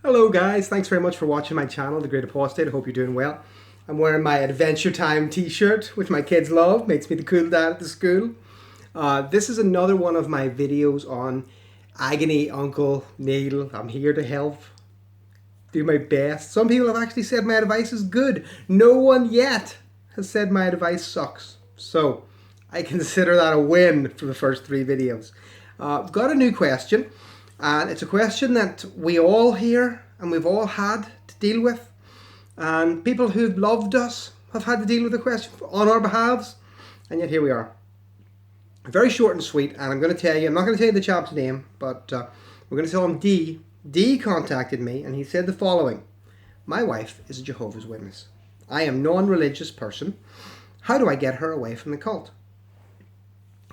Hello guys, thanks very much for watching my channel, The Great Apostate. I hope you're doing well. I'm wearing my Adventure Time t-shirt, which my kids love, makes me the cool dad at the school. This is another one of my videos on Agony, Uncle Neil. I'm here to help, do my best. Some people have actually said my advice is good. No one yet has said my advice sucks. So, I consider that a win for the first 3 videos. I've got a new question. And it's a question that we all hear and we've all had to deal with. And people who've loved us have had to deal with the question on our behalves. And yet here we are. Very short and sweet. And I'm going to tell you, I'm not going to tell you the chap's name, but we're going to tell him D. D contacted me and he said the following. My wife is a Jehovah's Witness. I am a non-religious person. How do I get her away from the cult?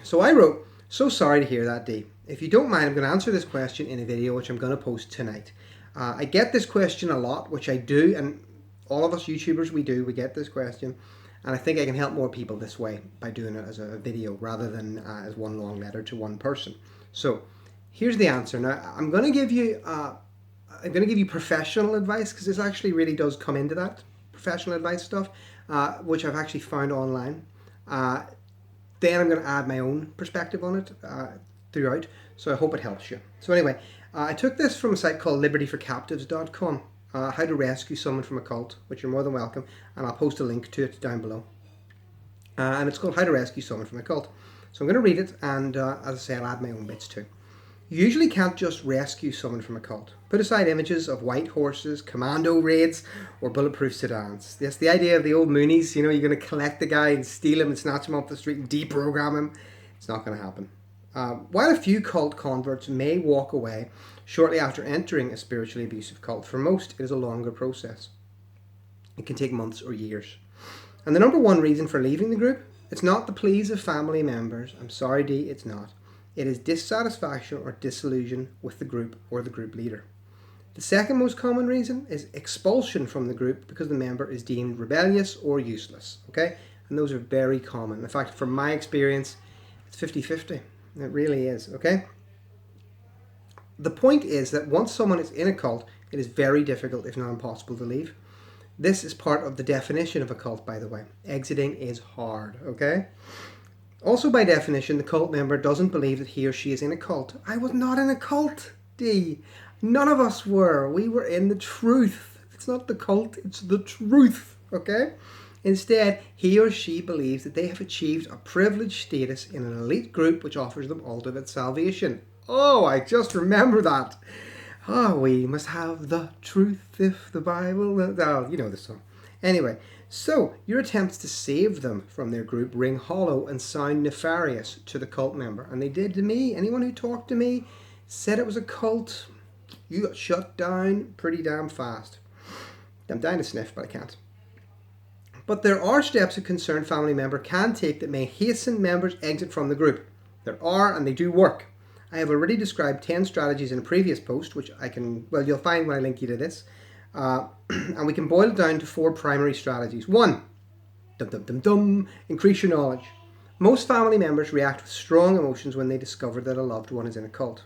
So I wrote, so sorry to hear that, D. If you don't mind, I'm going to answer this question in a video which I'm going to post tonight. I get this question a lot, which I do, and all of us YouTubers, we get this question. And I think I can help more people this way by doing it as a video rather than as one long letter to one person. So here's the answer. Now, I'm going to give you professional advice because this actually really does come into that professional advice stuff, which I've actually found online. Then I'm going to add my own perspective on it throughout, so I hope it helps you. So anyway, I took this from a site called libertyforcaptives.com, how to rescue someone from a cult, which you're more than welcome, and I'll post a link to it down below. And it's called How to Rescue Someone from a Cult. So I'm going to read it, and as I say, I'll add my own bits too. You usually can't just rescue someone from a cult. Put aside images of white horses, commando raids, or bulletproof sedans. Yes, the idea of the old Moonies, you're going to collect the guy and steal him and snatch him off the street and deprogram him. It's not going to happen. While a few cult converts may walk away shortly after entering a spiritually abusive cult, for most it is a longer process. It can take months or years. And the number one reason for leaving the group, it's not the pleas of family members. I'm sorry, D, it's not. It is dissatisfaction or disillusion with the group or the group leader. The second most common reason is expulsion from the group because the member is deemed rebellious or useless. Okay? And those are very common. In fact, from my experience, it's 50-50. It really is. Okay? The point is that once someone is in a cult, it is very difficult, if not impossible, to leave. This is part of the definition of a cult, by the way. Exiting is hard. Okay? Also, by definition, the cult member doesn't believe that he or she is in a cult. I was not in a cult, D. None of us were. We were in the truth. It's not the cult, it's the truth, okay? Instead, he or she believes that they have achieved a privileged status in an elite group which offers them ultimate salvation. Oh, I just remember that. Oh, we must have the truth if the Bible... Oh, you know the song. Anyway, so your attempts to save them from their group ring hollow and sound nefarious to the cult member. And they did to me. Anyone who talked to me said it was a cult. You got shut down pretty damn fast. I'm dying to sniff, but I can't. But there are steps a concerned family member can take that may hasten members' exit from the group. There are, and they do work. I have already described 10 strategies in a previous post, which you'll find when I link you to this. And we can boil it down to 4 primary strategies. 1, increase your knowledge. Most family members react with strong emotions when they discover that a loved one is in a cult.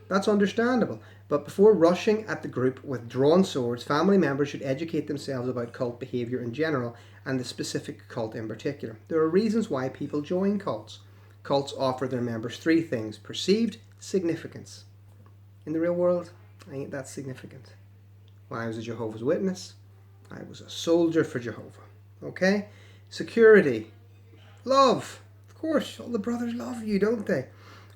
That's understandable, but before rushing at the group with drawn swords, family members should educate themselves about cult behavior in general and the specific cult in particular. There are reasons why people join cults. Cults offer their members 3 things: perceived significance. In the real world, ain't that significant. When I was a Jehovah's Witness, I was a soldier for Jehovah. Okay? Security. Love. Of course, all the brothers love you, don't they?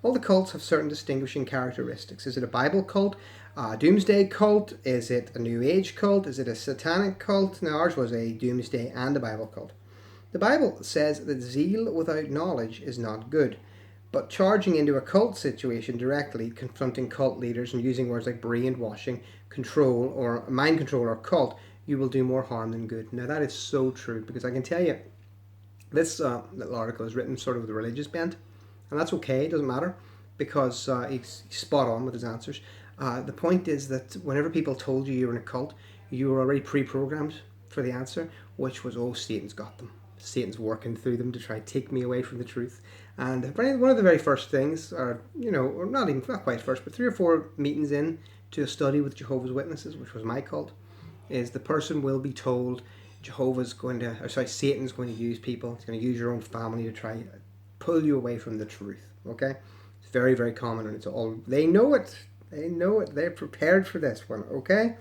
All the cults have certain distinguishing characteristics. Is it a Bible cult? A doomsday cult? Is it a New Age cult? Is it a satanic cult? Now, ours was a doomsday and a Bible cult. The Bible says that zeal without knowledge is not good. But charging into a cult situation directly, confronting cult leaders and using words like brainwashing, control, or mind control, or cult, you will do more harm than good. Now, that is so true, because I can tell you, this little article is written sort of with a religious bent, and that's okay, it doesn't matter, because he's spot on with his answers. The point is that whenever people told you were in a cult, you were already pre-programmed for the answer, which was, oh, Satan's got them. Satan's working through them to try to take me away from the truth. And one of the very first things, or not quite first, but 3 or 4 meetings in to a study with Jehovah's Witnesses, which was my cult, is the person will be told Satan's going to use people. He's going to use your own family to try pull you away from the truth. Okay, it's very, very common, and it's all they know it. They know it. They're prepared for this one. Okay.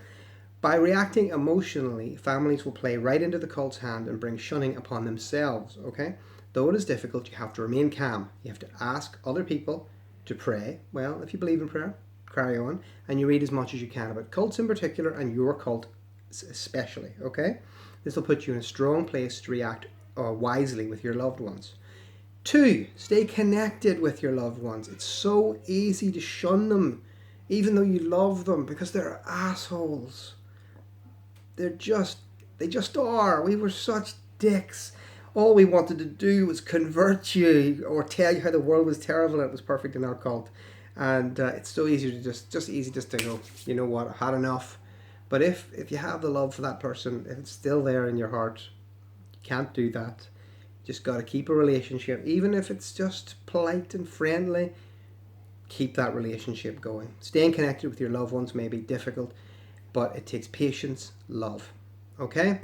By reacting emotionally, families will play right into the cult's hand and bring shunning upon themselves, okay? Though it is difficult, you have to remain calm. You have to ask other people to pray. Well, if you believe in prayer, carry on. And you read as much as you can about cults in particular and your cult especially, okay? This will put you in a strong place to react wisely with your loved ones. 2, stay connected with your loved ones. It's so easy to shun them, even though you love them, because they're assholes. They just are. We were such dicks. All we wanted to do was convert you or tell you how the world was terrible and it was perfect in our cult. And it's so easy to just to go, you know what, I had enough. But if you have the love for that person, if it's still there in your heart, you can't do that. Just got to keep a relationship, even if it's just polite and friendly. Keep that relationship going. Staying connected with your loved ones may be difficult, but it takes patience, love. Okay?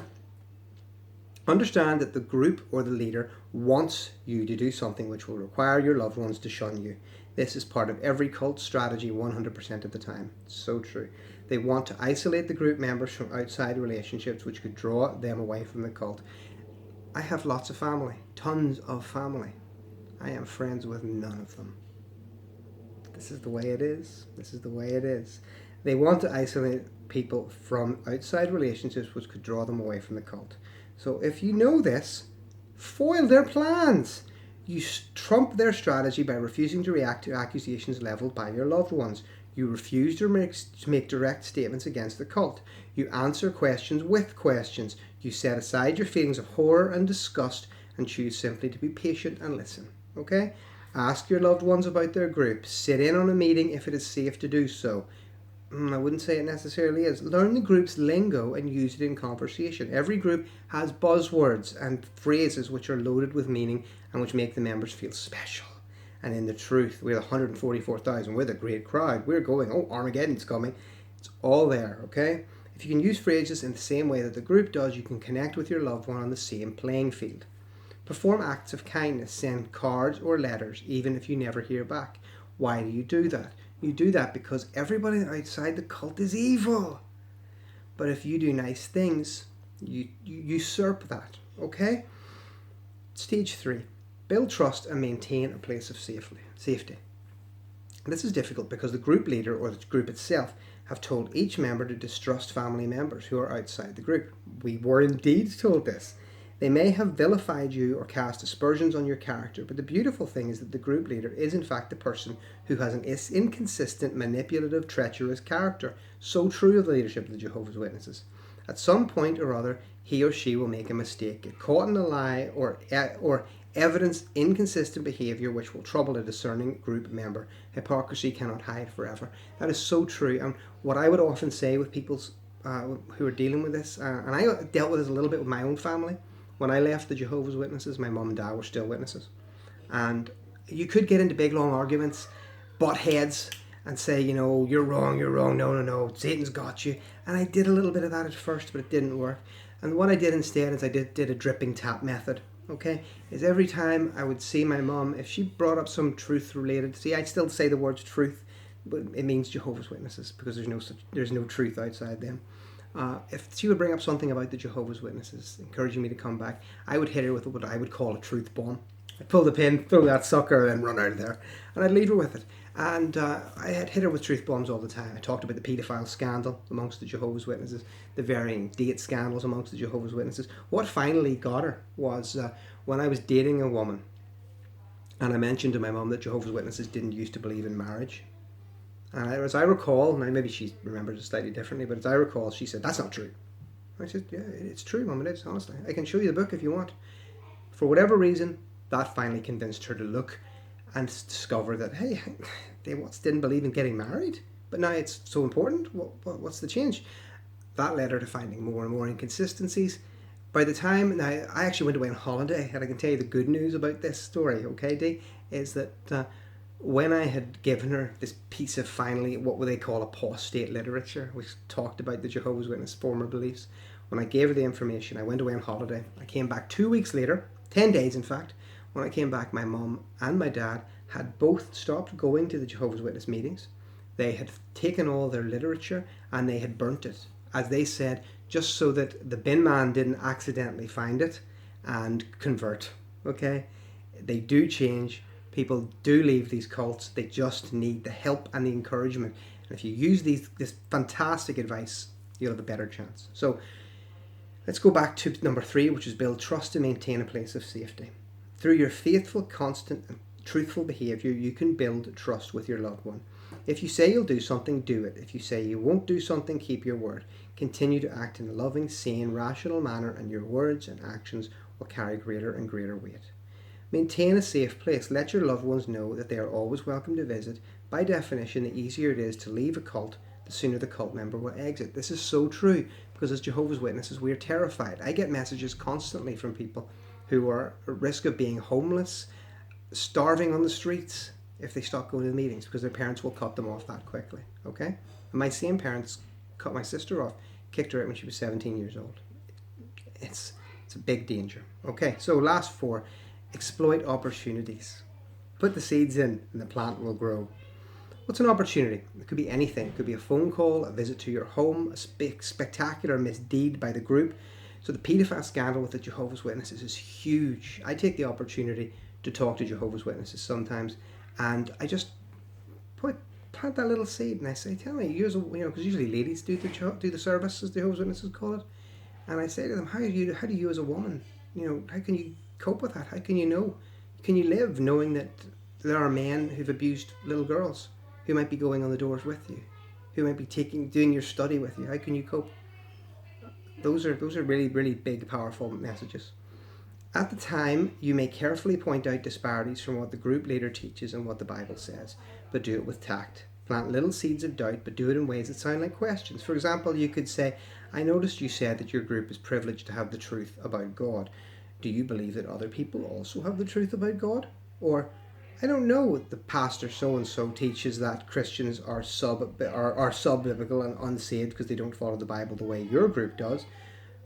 Understand that the group or the leader wants you to do something which will require your loved ones to shun you. This is part of every cult strategy 100% of the time. So true. They want to isolate the group members from outside relationships which could draw them away from the cult. I have lots of family, tons of family. I am friends with none of them. This is the way it is. This is the way it is. They want to isolate people from outside relationships which could draw them away from the cult. So if you know this, foil their plans. You trump their strategy by refusing to react to accusations leveled by your loved ones. You refuse to make direct statements against the cult. You answer questions with questions. You set aside your feelings of horror and disgust and choose simply to be patient and listen. Okay? Ask your loved ones about their group. Sit in on a meeting if it is safe to do so. I wouldn't say it necessarily is. Learn the group's lingo and use it in conversation. Every group has buzzwords and phrases which are loaded with meaning and which make the members feel special. And in the truth, we're 144,000. We're the great crowd. We're going, oh, Armageddon's coming. It's all there, okay? If you can use phrases in the same way that the group does, you can connect with your loved one on the same playing field. Perform acts of kindness. Send cards or letters, even if you never hear back. Why do you do that? You do that because everybody outside the cult is evil. But if you do nice things, you usurp that, okay? Stage 3. Build trust and maintain a place of safety. This is difficult because the group leader or the group itself have told each member to distrust family members who are outside the group. We were indeed told this. They may have vilified you or cast aspersions on your character, but the beautiful thing is that the group leader is in fact the person who has an inconsistent, manipulative, treacherous character. So true of the leadership of the Jehovah's Witnesses. At some point or other, he or she will make a mistake, get caught in a lie, or evidence inconsistent behaviour which will trouble a discerning group member. Hypocrisy cannot hide forever. That is so true. And what I would often say with people who are dealing with this, and I dealt with this a little bit with my own family. When I left the Jehovah's Witnesses, my mum and dad were still witnesses. And you could get into big long arguments, butt heads, and say, you know, you're wrong, no, Satan's got you. And I did a little bit of that at first, but it didn't work. And what I did instead is I did a dripping tap method, okay? Is every time I would see my mum, if she brought up some truth related, I'd still say the words truth, but it means Jehovah's Witnesses because there's no truth outside them. If she would bring up something about the Jehovah's Witnesses, encouraging me to come back, I would hit her with what I would call a truth bomb. I'd pull the pin, throw that sucker, and run out of there. And I'd leave her with it. And I had hit her with truth bombs all the time. I talked about the paedophile scandal amongst the Jehovah's Witnesses, the varying date scandals amongst the Jehovah's Witnesses. What finally got her was when I was dating a woman, and I mentioned to my mum that Jehovah's Witnesses didn't used to believe in marriage. And as I recall, and maybe she remembers it slightly differently, but as I recall, she said, that's not true. I said, yeah, it's true, Mum, it is, honestly. I can show you the book if you want. For whatever reason, that finally convinced her to look and discover that, hey, they once didn't believe in getting married, but now it's so important. What's the change? That led her to finding more and more inconsistencies. By the time, now I actually went away on holiday, and I can tell you the good news about this story, okay, Dee, is that when I had given her this piece of finally what would they call apostate literature, which talked about the Jehovah's Witness former beliefs, when I gave her the information, I went away on holiday. I came back 2 weeks later, 10 days in fact. When I came back, my mum and my dad had both stopped going to the Jehovah's Witness meetings. They had taken all their literature and they had burnt it, as they said, just so that the bin man didn't accidentally find it and convert. Okay? They do change. People do leave these cults. They just need the help and the encouragement. And if you use this fantastic advice, you'll have a better chance. So let's go back to number 3, which is build trust to maintain a place of safety. Through your faithful, constant, and truthful behaviour, you can build trust with your loved one. If you say you'll do something, do it. If you say you won't do something, keep your word. Continue to act in a loving, sane, rational manner, and your words and actions will carry greater and greater weight. Maintain a safe place. Let your loved ones know that they are always welcome to visit. By definition, the easier it is to leave a cult, the sooner the cult member will exit. This is so true, because as Jehovah's Witnesses, we are terrified. I get messages constantly from people who are at risk of being homeless, starving on the streets, if they stop going to the meetings, because their parents will cut them off that quickly. Okay? And my same parents cut my sister off, kicked her out when she was 17 years old. It's a big danger. Okay, so last 4, exploit opportunities. Put the seeds in and the plant will grow. What's an opportunity? It could be anything. It could be a phone call, a visit to your home, a spectacular misdeed by the group. So the paedophile scandal with the Jehovah's Witnesses is huge. I take the opportunity to talk to Jehovah's Witnesses sometimes, and I just plant that little seed, and I say, tell me, because usually ladies do the service, as the Jehovah's Witnesses call it, and I say to them, how do you as a woman, how can you cope with that? How can you know? Can you live knowing that there are men who've abused little girls, who might be going on the doors with you, who might be doing your study with you? How can you cope? Those are really, really big, powerful messages. At the time, you may carefully point out disparities from what the group leader teaches and what the Bible says, but do it with tact. Plant little seeds of doubt, but do it in ways that sound like questions. For example, you could say, I noticed you said that your group is privileged to have the truth about God. Do you believe that other people also have the truth about God? Or, I don't know, the pastor so-and-so teaches that Christians are sub-biblical and unsaved because they don't follow the Bible the way your group does.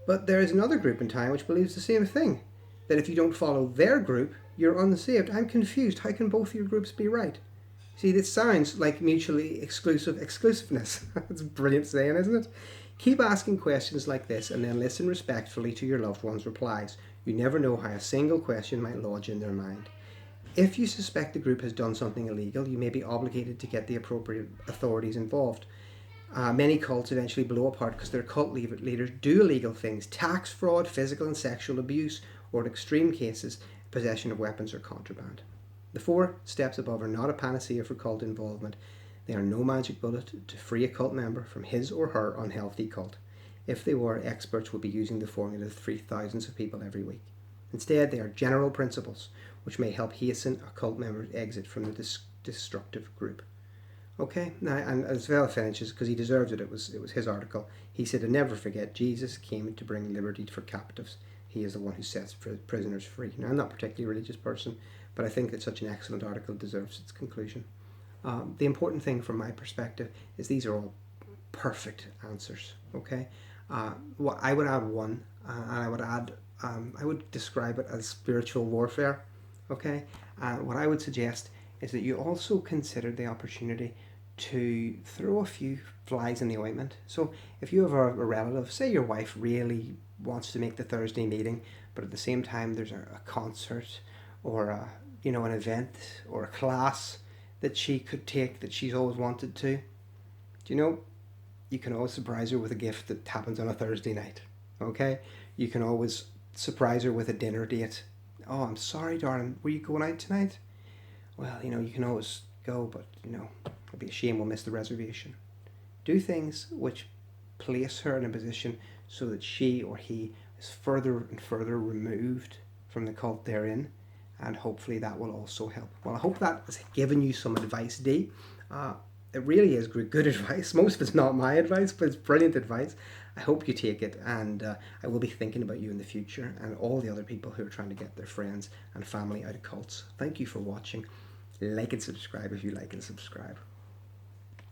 But there is another group in town which believes the same thing, that if you don't follow their group, you're unsaved. I'm confused. How can both of your groups be right? See, this sounds like mutually exclusiveness. That's a brilliant saying, isn't it? Keep asking questions like this and then listen respectfully to your loved one's replies. You never know how a single question might lodge in their mind. If you suspect the group has done something illegal, you may be obligated to get the appropriate authorities involved. Many cults eventually blow apart because their cult leaders do illegal things: tax fraud, physical and sexual abuse, or in extreme cases, possession of weapons or contraband. The 4 steps above are not a panacea for cult involvement. They are no magic bullet to free a cult member from his or her unhealthy cult. If they were, experts would be using the formula to free thousands of people every week. Instead, they are general principles which may help hasten a cult member's exit from the destructive group. Okay, now, and as well finishes, because he deserves it, it was his article. He said, and never forget, Jesus came to bring liberty for captives. He is the one who sets prisoners free. Now, I'm not a particularly religious person, but I think that such an excellent article deserves its conclusion. The important thing from my perspective is these are all perfect answers, okay? What I would add one, and I would describe it as spiritual warfare, okay? What I would suggest is that you also consider the opportunity to throw a few flies in the ointment. So if you have a relative, say your wife really wants to make the Thursday meeting, but at the same time there's a concert or an event or a class that she could take that she's always wanted to, you can always surprise her with a gift that happens on a Thursday night, okay? You can always surprise her with a dinner date. Oh, I'm sorry, darling, were you going out tonight? Well, you can always go, but, it'd be a shame we'll miss the reservation. Do things which place her in a position so that she or he is further and further removed from the cult they're in, and hopefully that will also help. Well, I hope that has given you some advice, Dee. It really is good advice. Most of it's not my advice, but it's brilliant advice. I hope you take it, and I will be thinking about you in the future and all the other people who are trying to get their friends and family out of cults. Thank you for watching. Like and subscribe if you like and subscribe.